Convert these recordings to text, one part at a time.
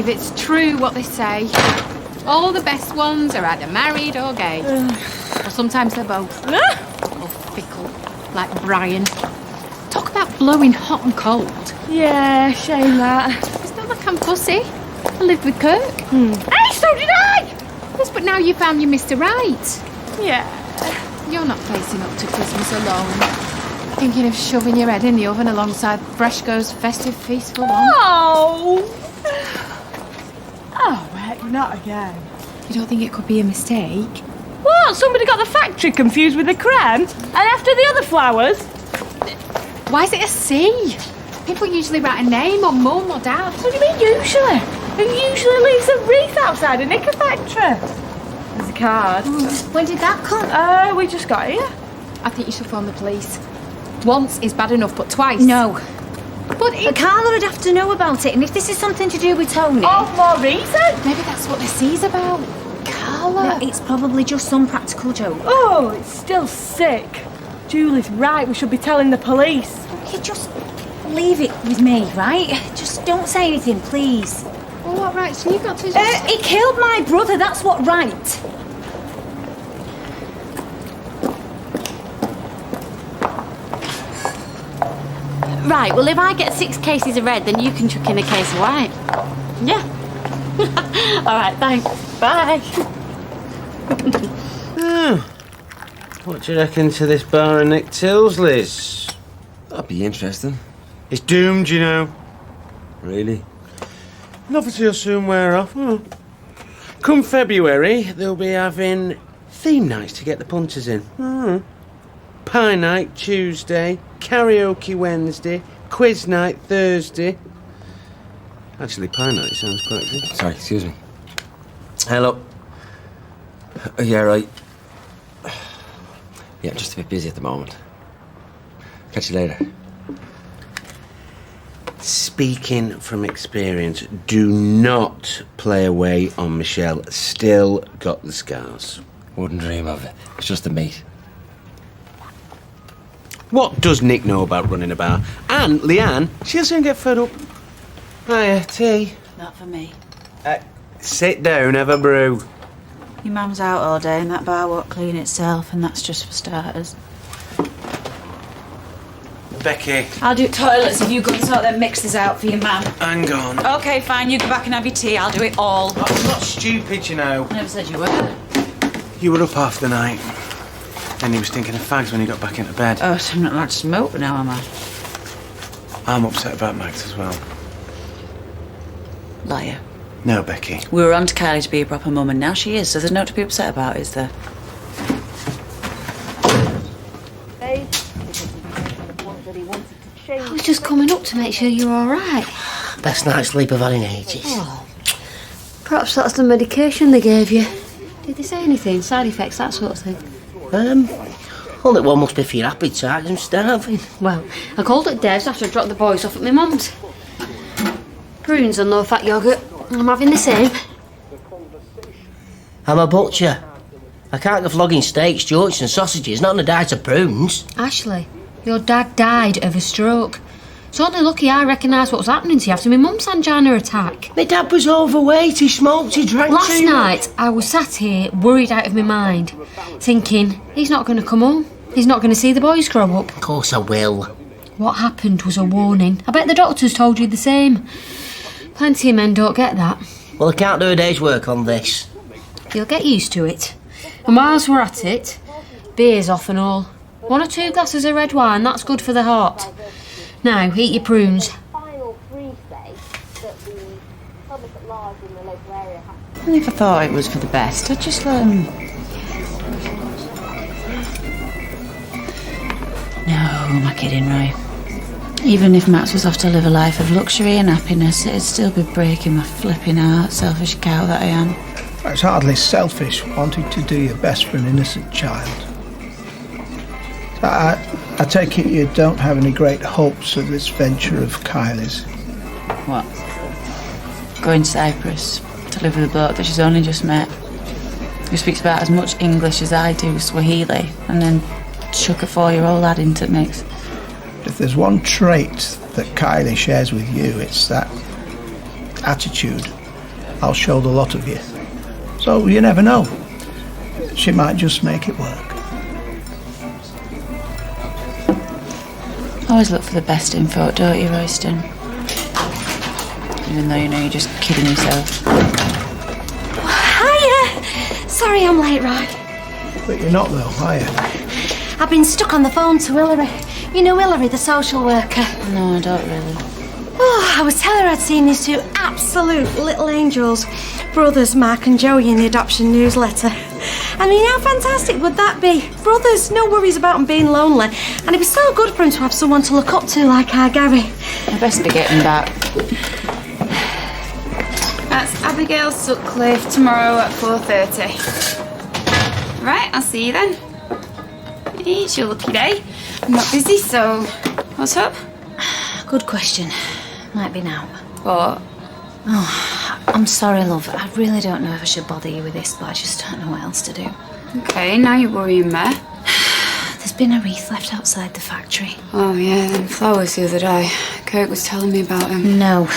believe it's true what they say. All the best ones are either married or gay. Or sometimes they're both. Or fickle, like Brian. Talk about blowing hot and cold. Yeah, shame that. It's not like I'm fussy. I lived with Kirk. Hey, so did I! Yes, but now you found your Mr. Right. Yeah. You're not facing up to Christmas alone. Thinking of shoving your head in the oven alongside Freshco's festive feast for one. Oh! Oh, heck, not again. You don't think it could be a mistake? What? Somebody got the factory confused with the creme? And after the other flowers? Why is it a C? People usually write a name or mum or dad. What do you mean usually? Who usually leaves a wreath outside a knicker factory? There's a card. When did that come? We just got here. I think you should phone the police. Once is bad enough, but twice. No. But Carla would have to know about it, and if this is something to do with Tony... Oh, more reason? maybe that's what the C's about. Carla. It's probably just some practical joke. Oh, it's still sick. Julie's right, we should be telling the police. You just leave it with me, right? Just don't say anything, please. Well, what rights have you got to... He killed my brother, that's what right. Right, well, if I get 6 cases of red, then you can chuck in a case of white. Yeah. All right, thanks. Bye. What do you reckon to this bar of Nick Till's, Liz? That'd be interesting. It's doomed, you know. Really? Novelty will soon wear off. Come February, they'll be having theme nights to get the punters in. Pie night Tuesday, karaoke Wednesday, quiz night Thursday. Actually, pie night sounds quite good. Sorry, excuse me. Hello. Yeah, right. Yeah, I'm just a bit busy at the moment. Catch you later. Speaking from experience, do not play away on Michelle. Still got the scars. Wouldn't dream of it. It's just a mate. What does Nick know about running a bar? And Leanne, she'll soon get fed up. Hiya, tea. Not for me. Sit down, have a brew. Your mum's out all day and that bar won't clean itself, and that's just for starters. Becky, I'll do toilets if you go and sort them mixers out for your mum. hang on. Okay, fine, you go back and have your tea. I'll do it all. I'm not stupid, you know. I never said you were. You were up half the night. And he was thinking of fags when he got back into bed. Oh, so I'm not allowed to smoke now, am I? I'm upset about Max as well. Liar. No, Becky. We were on to Kylie to be a proper mum, and now she is, so there's no to be upset about, is there? I was just coming up to make sure you're all right. Best night's sleep I've had in ages. Oh. Perhaps that's the medication they gave you. Did they say anything? Side effects, that sort of thing? Only one must be for your appetite. I'm starving. Well, I called at Dev's after I dropped the boys off at my mum's. Prunes and low-fat yoghurt. I'm having the same. I'm a butcher. I can't go flogging steaks, joints and sausages, not on a diet of prunes. Ashley, your dad died of a stroke. It's only lucky I recognised what was happening to you after my mum's angina attack. My dad was overweight, he smoked, he drank Last too much. night, I was sat here, worried out of my mind, thinking, he's not going to come home. He's not going to see the boys grow up. Of course I will. What happened was a warning. I bet the doctors told you the same. Plenty of men don't get that. Well, I can't do a day's work on this. You'll get used to it. And whilst we're at it, beer's off and all. 1 or 2 glasses of red wine, that's good for the heart. Now, eat your prunes. And if I thought it was for the best, I'd just let him... No, am I kidding, Roy? Even if Max was off to live a life of luxury and happiness, it'd still be breaking my flipping heart, selfish cow that I am. It's hardly selfish wanting to do your best for an innocent child. I take it you don't have any great hopes of this venture of Kylie's. What? Going to Cyprus to live with a bloke that she's only just met, who speaks about as much English as I do, Swahili, and then chuck a 4-year-old lad into the mix. If there's one trait that Kylie shares with you, it's that attitude I'll show the lot of you. So you never know. She might just make it work. Always look for the best info, don't you, Royston? Even though you know you're just kidding yourself. Hiya! Sorry I'm late, Roy. But you're not though, are you? I've been stuck on the phone to Hillary. You know Hillary, the social worker? No, I don't really. Oh, I was telling her I'd seen these two absolute little angels, brothers Mark and Joey, in the adoption newsletter. I mean, how fantastic would that be? Brothers, no worries about them being lonely. And it'd be so good for them to have someone to look up to like our Gary. I best be getting back. That's Abigail Sutcliffe tomorrow at 4:30. Right, I'll see you then. It's your lucky day. I'm not busy, so what's up? Good question. Might be now. What? Oh, I'm sorry, love. I really don't know if I should bother you with this, but I just don't know what else to do. Okay, now you're worrying me. There's been a wreath left outside the factory. Oh yeah, them flowers the other day. Kirk was telling me about them. No,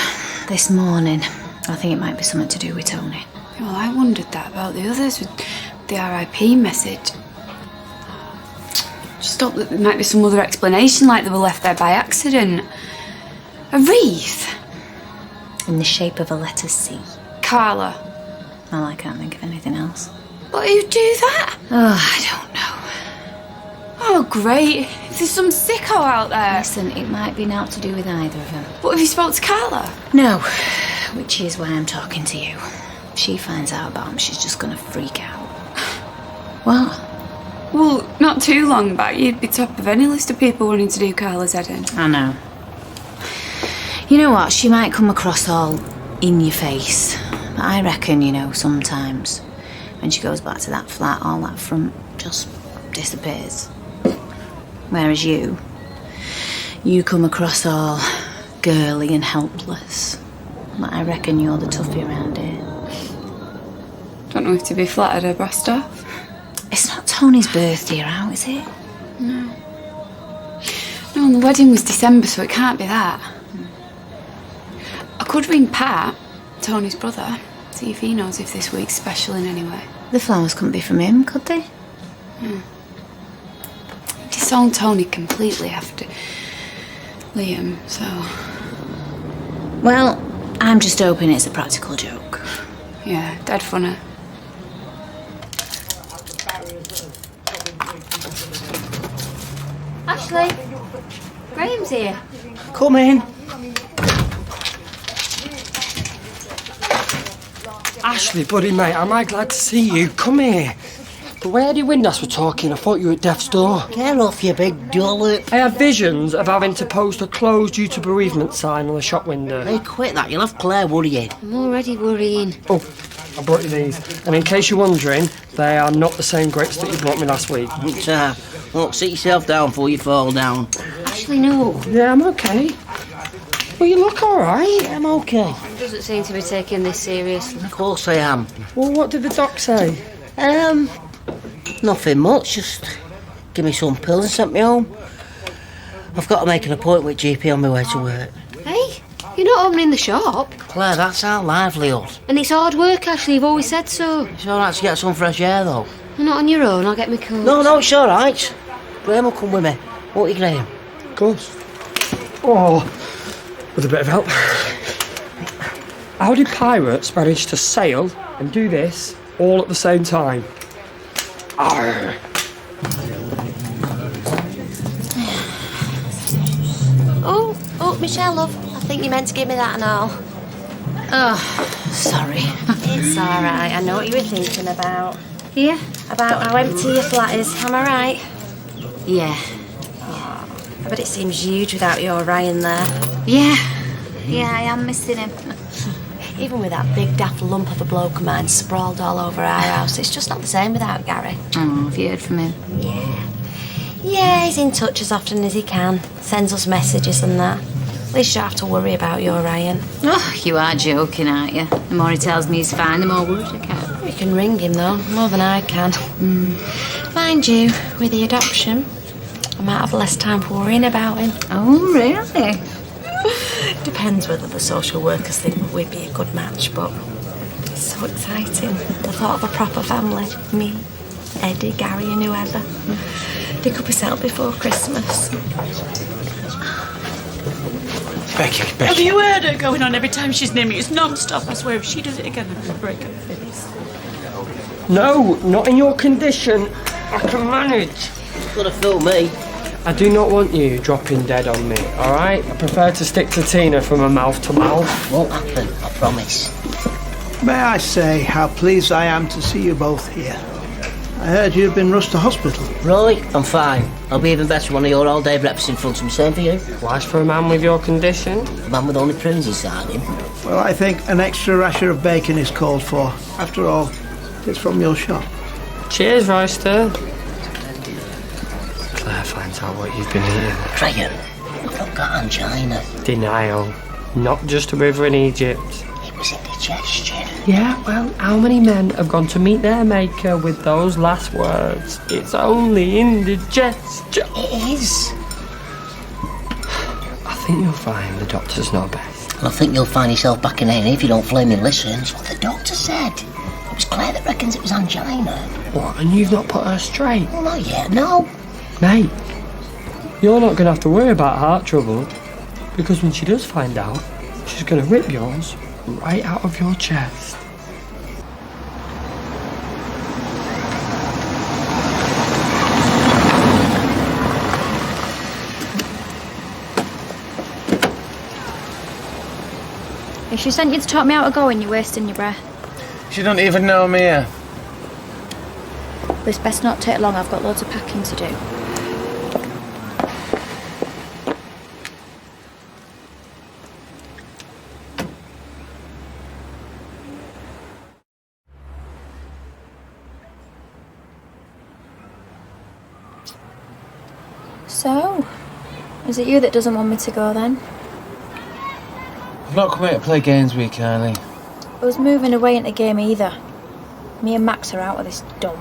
this morning. I think it might be something to do with Tony. Well, I wondered that about the others with the RIP message. Just thought that there might be some other explanation, like they were left there by accident. A wreath? In the shape of a letter C. Carla. Well, I can't think of anything else. But who'd do that? Oh, I don't know. Oh, great. If there's some sicko out there. Listen, it might be not to do with either of them. What if you spoke to Carla? No, which is why I'm talking to you. If she finds out about him, she's just gonna freak out. What? Well, not too long back, you'd be top of any list of people wanting to do Carla's head in. I know. You know what? She might come across all in your face. But I reckon, you know, sometimes when she goes back to that flat, all that front just disappears. Whereas you come across all girly and helpless. But I reckon you're the toughie around here. Don't know if to be flattered or brassed off. It's not Tony's birthday you're out, is it? No, and the wedding was December, so it can't be that. I could ring Pat, Tony's brother, see if he knows if this week's special in any way. The flowers couldn't be from him, could they? He disowned Tony completely after Liam, so... Well, I'm just hoping it's a practical joke. Yeah, dead funny. Ashley, Graham's here. Come in. Ashley, buddy, mate, am I glad to see you? Come here. The way Eddie Windass were talking, I thought you were at death's door. Get off, you big dollop. I had visions of having to post a closed due to bereavement sign on the shop window. Hey, quit that. You'll have Claire worrying. I'm already worrying. Oh, I brought you these. And in case you're wondering, they are not the same grapes that you brought me last week. Look, sit yourself down before you fall down. Ashley, no. Yeah, I'm okay. Well, you look all right. I'm okay. Doesn't seem to be taking this seriously. Of course I am. Well, what did the doc say? Nothing much. Just give me some pills and sent me home. I've got to make an appointment with GP on my way to work. Hey, you're not opening the shop. Claire, that's our livelihood. And it's hard work, Ashley, you've always said so. It's all right to get some fresh air, though. You're not on your own, I'll get my coat. No, it's all right. Graham will come with me. Won't you, Graham? Of course. Oh, with a bit of help. How did pirates manage to sail and do this all at the same time? Arr. Oh, Michelle, love, I think you meant to give me that and all. Oh, sorry. It's all right, I know what you were thinking about. Yeah? About how empty your flat is, am I right? Yeah. Oh, I bet it seems huge without your Ryan there. Yeah, I am missing him. Even with that big daft lump of a bloke of mine sprawled all over our house, it's just not the same without Gary. Oh, have you heard from him? Yeah, he's in touch as often as he can. Sends us messages and that. At least you don't have to worry about your Ryan. Oh, you are joking, aren't you? The more he tells me he's fine, the more worried I get. You can ring him, though, more than I can. Mind you, with the adoption, I might have less time for worrying about him. Oh, really? Depends whether the social workers think we'd be a good match, but It's so exciting. The thought of a proper family. Me, Eddie, Gary and whoever. They could be settled before Christmas. Becky. Have you heard her going on every time she's near me? It's non-stop. I swear, if she does it again, I'm going to break her face. No, not in your condition. I can manage. It's gonna fool me. I do not want you dropping dead on me, alright? I prefer to stick to Tina from a mouth to mouth. Won't happen, I promise. May I say how pleased I am to see you both here. I heard you've been rushed to hospital. Right, I'm fine. I'll be even better one of your all-day breakfasts in front of me. Same for you. Wise for a man with your condition. A man with only prunes inside him. Well, I think an extra rasher of bacon is called for. After all, it's from your shop. Cheers, Royster. Claire finds out what you've been eating. Graham, I've not got angina. Denial. Not just a river in Egypt. It was indigestion. Yeah, well, how many men have gone to meet their maker with those last words? It's only indigestion. It is. I think you'll find the doctor's not best. And I think you'll find yourself back in A&E if you don't flaming listen. It's what the doctor said. It was Claire that reckons it was angina. What, and you've not put her straight? Well, not yet, no. Mate, you're not going to have to worry about heart trouble, because when she does find out, she's going to rip yours right out of your chest. If she sent you to talk me out of going, you're wasting your breath. She don't even know I'm here. But it's best not take long, I've got loads of packing to do. So, is it you that doesn't want me to go then? I've not come here to play games with you, Kylie. I was moving away into game either. Me and Max are out of this dump.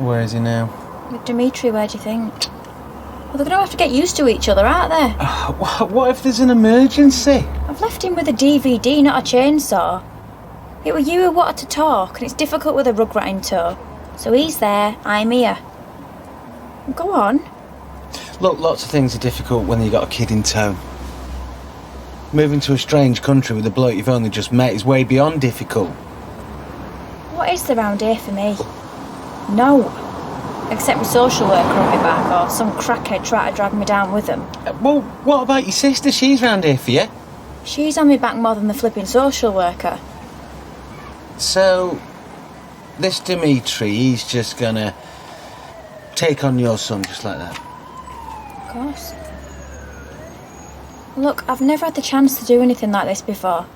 Where is he now? With Dimitri, where do you think? Well, they're going to have to get used to each other, aren't they? What if there's an emergency? I've left him with a DVD, not a chainsaw. It were you who wanted to talk, and it's difficult with a rug rat in tow. So he's there, I'm here. Go on. Look, lots of things are difficult when you've got a kid in tow. Moving to a strange country with a bloke you've only just met is way beyond difficult. What is there round here for me? No. Except my social worker on my back or some crackhead trying to drag me down with them. Well, what about your sister? She's round here for you. She's on my back more than the flipping social worker. So, this Dimitri, he's just gonna take on your son just like that? Of course. Look, I've never had the chance to do anything like this before.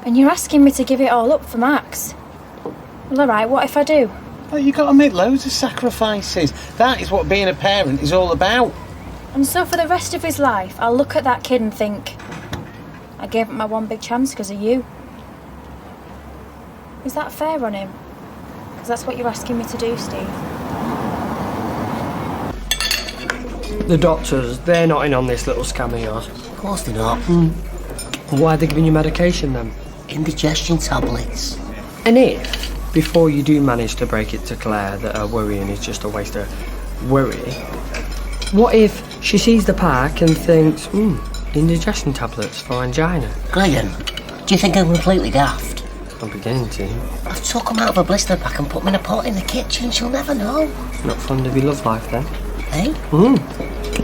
And you're asking me to give it all up for Max. Well, alright, what if I do? Well, you've got to make loads of sacrifices. That is what being a parent is all about. And so for the rest of his life, I'll look at that kid and think, I gave up my one big chance because of you. Is that fair on him? Because that's what you're asking me to do, Steve. The doctors, they're not in on this little scam of yours. Of course they're not. Why are they giving you medication then? Indigestion tablets. And if, before you do manage to break it to Claire that her worrying is just a waste of worry, what if she sees the pack and thinks, indigestion tablets for angina? Graham, do you think I'm completely daft? I'm beginning to. I've took them out of a blister pack and put them in a pot in the kitchen. She'll never know. Not fond of your love life then? Eh?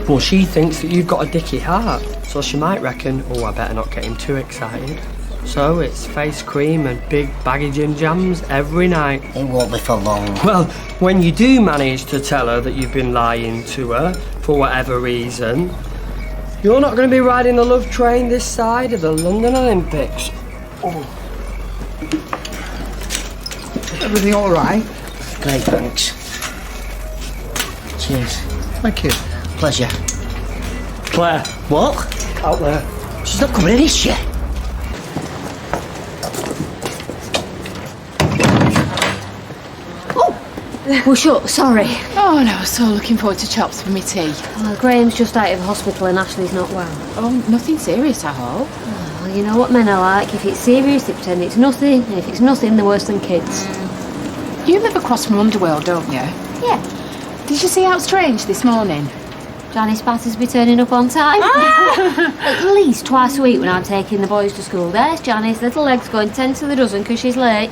Well, she thinks that you've got a dicky heart, so she might reckon, I better not get him too excited. So it's face cream and big baggy Jim Jams every night. It won't be for long. Well, when you do manage to tell her that you've been lying to her, for whatever reason, you're not going to be riding the love train this side of the London Olympics. Everything all right? Great, thanks. Cheers. Thank you. Pleasure. Claire. What? Out there. She's not coming in, is she? Well, sure, sorry. Oh, no, I was so looking forward to chops for me tea. Well, Graham's just out of hospital and Ashley's not well. Oh, nothing serious, I hope. Well, Well, you know what men are like. If it's serious, they pretend it's nothing. And if it's nothing, they're worse than kids. You live across from Underworld, don't you? Yeah. Did you see how strange this morning? Johnny Spatters be turning up on time. At least twice a week when I'm taking the boys to school. There's Janice, little legs going 10 to the dozen because she's late.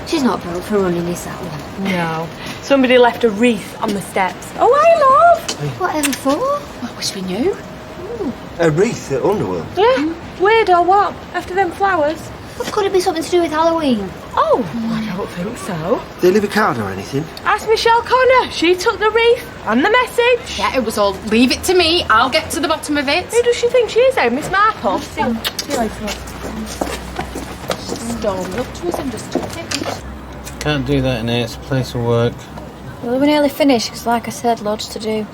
She's not built for running this out. No. Somebody left a wreath on the steps. Oh, I love. Whatever for? I wish we knew. A wreath at Underworld? Yeah. Weird or what? After them flowers? Well, could it be something to do with Halloween? Oh, I don't think so. Did they leave a card or anything? Ask Michelle Connor. She took the wreath and the message. Yeah, it was all, leave it to me, I'll get to the bottom of it. Who does she think she is, though? Miss Marple? See you later. Stormed up to us and just took it. Can't do that in here, it's a place of work. Well, we're nearly finished, because like I said, loads to do.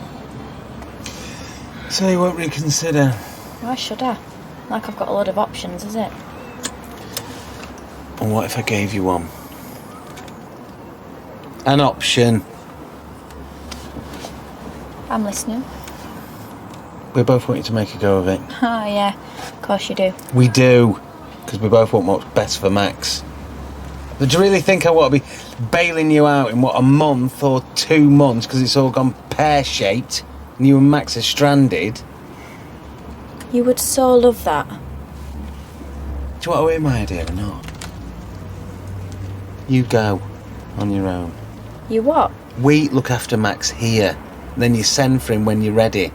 So you won't reconsider? Why should I? Like I've got a lot of options, is it? And what if I gave you one? An option. I'm listening. We both want you to make a go of it. Oh, yeah. Of course you do. We do. Because we both want what's best for Max. But do you really think I want to be bailing you out in, a month or 2 months because it's all gone pear-shaped and you and Max are stranded? You would so love that. Do you want to hear my idea or not? You go on your own. You what? We look after Max here. Then you send for him when you're ready.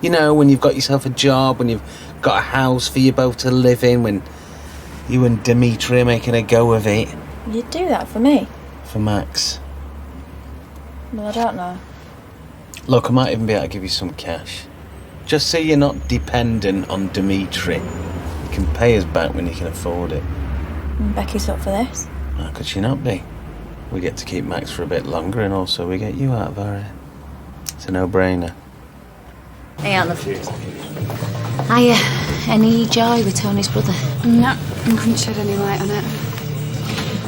You know, when you've got yourself a job, when you've got a house for you both to live in, when you and Dimitri are making a go of it. You'd do that for me? For Max. Well, I don't know. Look, I might even be able to give you some cash. Just so you're not dependent on Dimitri. You can pay us back when you can afford it. And Becky's up for this? How could she not be? We get to keep Max for a bit longer and also we get you out of our hair. It's a no-brainer. Hey, Aunt Love. Hiya. Any joy with Tony's brother? No, I couldn't shed any light on it.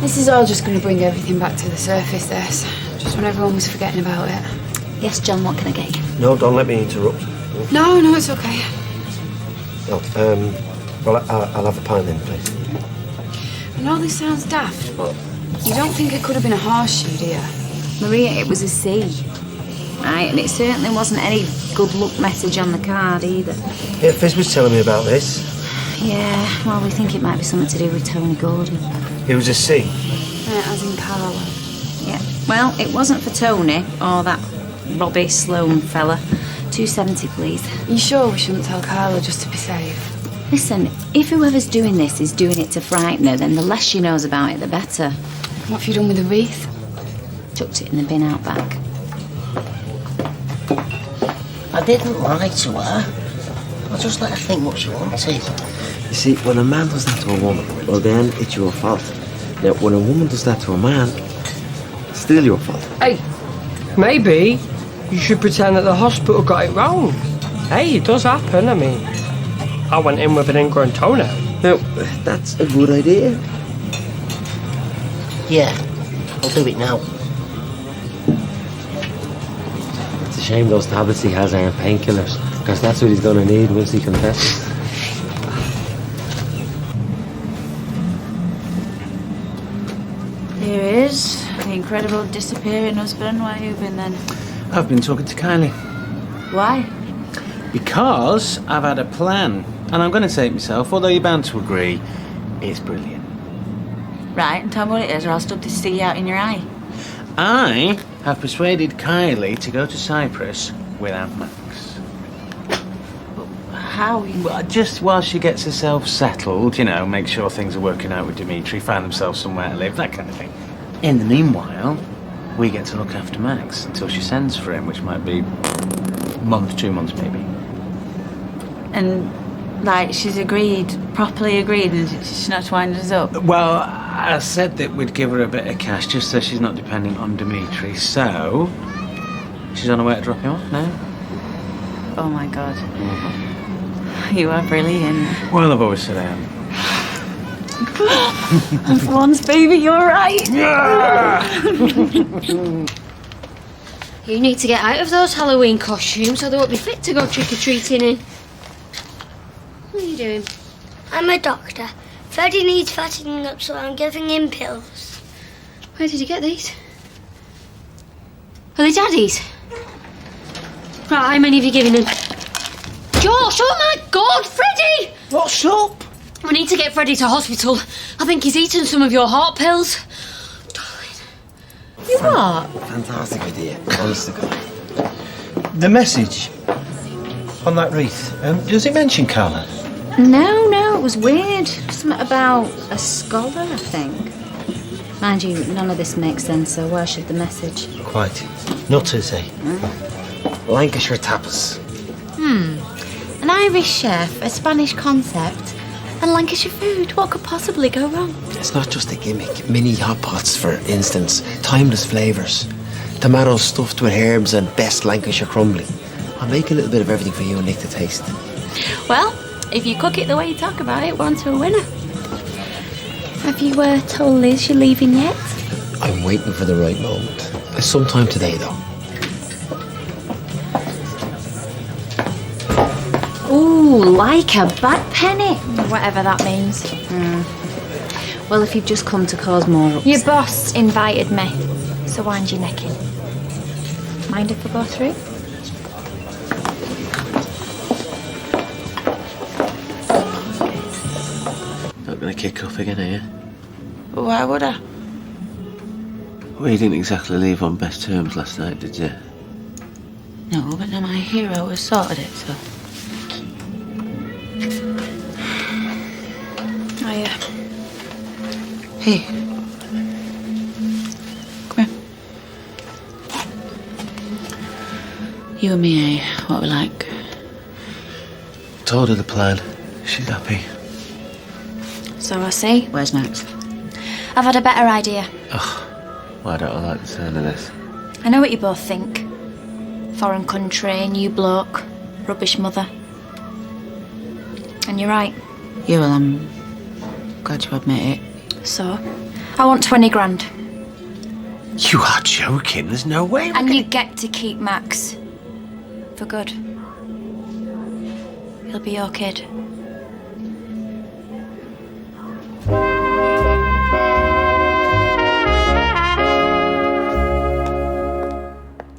This is all just going to bring everything back to the surface, this. Just when everyone was forgetting about it. Yes, John, what can I get you? No, don't let me interrupt. No, it's okay. Well, I'll have a pint then, please. I know this sounds daft, but you don't think it could have been a horseshoe, do you? Maria, it was a C. Right, and it certainly wasn't any good luck message on the card either. Yeah, Fizz was telling me about this. Yeah, well, we think it might be something to do with Tony Gordon. It was a C. As in Carla. Yeah, well, it wasn't for Tony or that Robbie Sloane fella. 270, please. You sure we shouldn't tell Carla just to be safe? Listen, if whoever's doing this is doing it to frighten her, then the less she knows about it, the better. What have you done with the wreath? Chucked it in the bin out back. I didn't lie to her. I just let her think what she wanted. You see, when a man does that to a woman, well then it's your fault. Now, when a woman does that to a man, it's still your fault. Hey, maybe you should pretend that the hospital got it wrong. Hey, it does happen, I mean. I went in with an ingrown toenail. Now, that's a good idea. Yeah, I'll do it now. It's a shame those tablets he has aren't painkillers, because that's what he's going to need once he confesses. Here he is, the incredible disappearing husband. Where have you been then? I've been talking to Kylie. Why? Because I've had a plan. And I'm going to say it myself, although you're bound to agree, it's brilliant. Right, and tell me what it is, or I'll stub this sticky out in your eye. I have persuaded Kylie to go to Cyprus without Max. How? Well, just while she gets herself settled, you know, make sure things are working out with Dimitri, find themselves somewhere to live, that kind of thing. In the meanwhile, we get to look after Max until she sends for him, which might be a month, 2 months maybe. And, like, she's agreed, properly agreed, and she's not winding us up? Well, I said that we'd give her a bit of cash just so she's not dependent on Dimitri, so she's on her way to drop him off now. Oh my God. You are brilliant. Well, I've always said I am. And for once, baby, you're right. You need to get out of those Halloween costumes or they won't be fit to go trick-or-treating in. What are you doing? I'm a doctor. Freddie needs fattening up, so I'm giving him pills. Where did you get these? Are they Daddy's? Right, how many have you given him? Josh, oh my God, Freddie! What's up? We need to get Freddie to hospital. I think he's eaten some of your heart pills. You what? Fantastic idea, honest to God. The message on that wreath, does it mention Carla? No, it was weird. Something about a scholar, I think. Mind you, none of this makes sense, so where should the message? Quite. Nutters, eh? Lancashire tapas. An Irish chef, a Spanish concept, and Lancashire food. What could possibly go wrong? It's not just a gimmick. Mini hot pots, for instance. Timeless flavours. Tomatoes stuffed with herbs and best Lancashire crumbly. I'll make a little bit of everything for you and Nick to taste. Well, if you cook it the way you talk about it, we're on to a winner. Have you told Liz you're leaving yet? I'm waiting for the right moment. Sometime today, though. Ooh, like a bad penny. Whatever that means. Well, if you've just come to cause more upset. Your boss invited me, so wind your neck in. Mind if we go through? Not gonna kick up again, are you? Why would I? Well, you didn't exactly leave on best terms last night, did you? No, but now my hero has sorted it, so... Hey. Come here. You and me, eh? What we like? Told her the plan. She's happy. So I see. Where's next? I've had a better idea. Why don't I like the sound of this? I know what you both think. Foreign country, new bloke, rubbish mother. And you're right. Yeah, well, I'm glad you admit it. So, I want 20 grand. You are joking. There's no way. And you get to keep Max. For good. He'll be your kid.